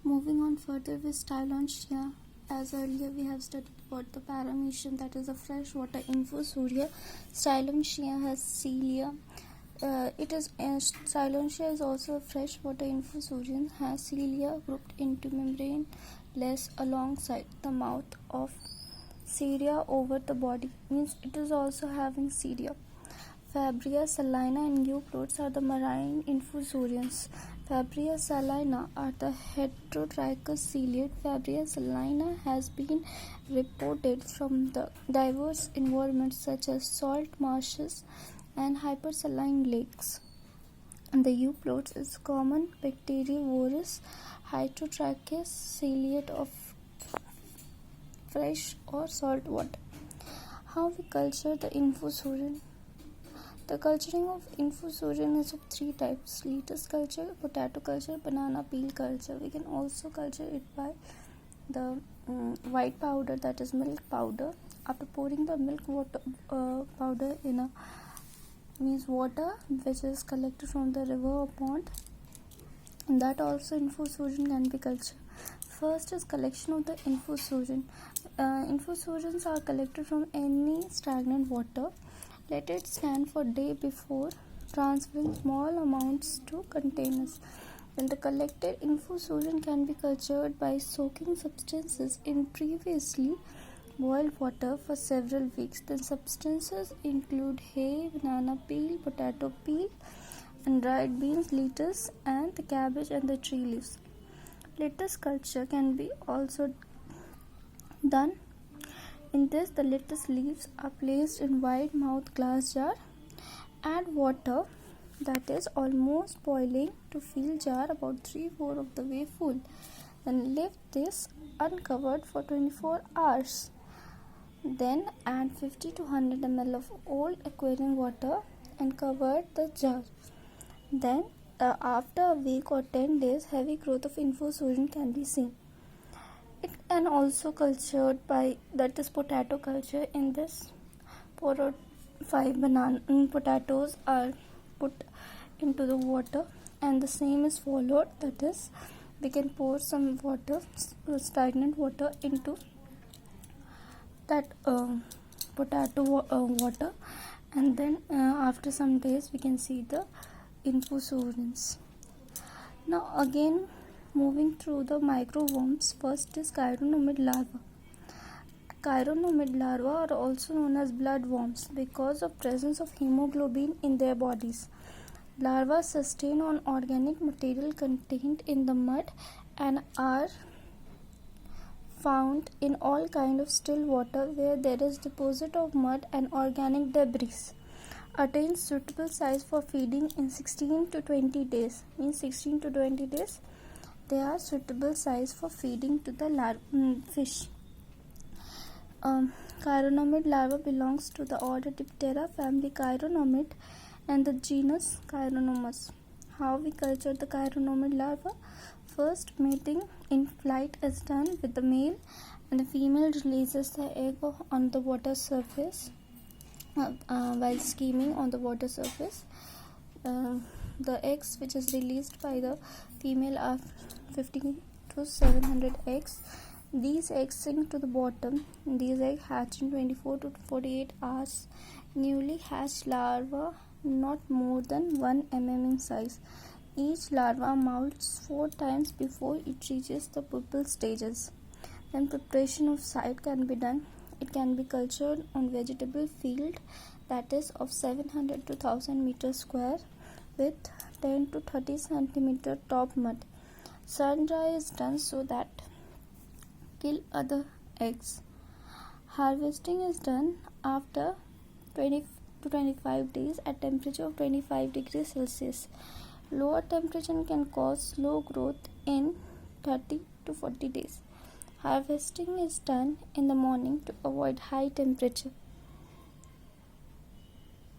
Moving on further with Styloncia, as earlier we have studied about the paramecium, that is a freshwater infusoria. Styloncia has cilia. Styloncia is also a freshwater infusorian, has cilia grouped into membrane-less alongside the mouth of cilia over the body, means it is also having cilia. Fabria salina and euplodes are the marine infusorians. Fabria salina are the heterotrichous ciliate. Fabria salina has been reported from the diverse environments such as salt marshes and hypersaline lakes. And the euplodes is common bacteriovorous heterotrichous ciliate of fresh or salt water. How we culture the infusorian? The culturing of infusorian is of three types: lettuce culture, potato culture, banana peel culture. We can also culture it by the white powder, that is milk powder. After pouring the milk powder in a water which is collected from the river or pond, and that also infusorian can be cultured. First is collection of the infusorian. Infusorians are collected from any stagnant water. Let it stand for a day before transferring small amounts to containers. Then the collected infusorian can be cultured by soaking substances in previously boiled water for several weeks. The substances include hay, banana peel, potato peel, and dried beans, lettuce, and the cabbage and the tree leaves. Lettuce culture can be also done. In this, the lettuce leaves are placed in wide-mouthed glass jar. Add water, that is almost boiling, to fill jar about 3/4 of the way full. Then leave this uncovered for 24 hours. Then add 50 to 100 ml of old aquarium water and cover the jar. Then after a week or 10 days, heavy growth of infusorian can be seen. It can also cultured by, that is potato culture. In this, 4 or 5 potatoes are put into the water and the same is followed. That is, we can pour some water, stagnant water, into that potato water, and then after some days we can see the infusorians. Now again, moving through the microworms, first is chironomid larva. Chironomid larvae are also known as bloodworms because of presence of hemoglobin in their bodies. Larvae sustain on organic material contained in the mud and are found in all kind of still water where there is deposit of mud and organic debris. Attains suitable size for feeding in 16 to 20 days. Means 16 to 20 days they are suitable size for feeding to the fish. Chironomid larva belongs to the order Diptera, family Chironomid, and the genus Chironomus. How we culture the chironomid larva? First, mating in flight is done with the male, and the female releases the egg on the water surface while skimming on the water surface. The eggs which is released by the female are 50 to 700 eggs. These eggs sink to the bottom. These eggs hatch in 24 to 48 hours. Newly hatched larva not more than 1 mm in size. Each larva molts 4 times before it reaches the pupal stages. Then preparation of site can be done. It can be cultured on vegetable field, that is of 700 to 1000 meters square with 10 to 30 centimeter top mud. Sun dry is done so that kill other eggs. Harvesting is done after 20 to 25 days at temperature of 25 degrees Celsius. Lower temperature can cause slow growth in 30 to 40 days. Harvesting is done in the morning to avoid high temperature.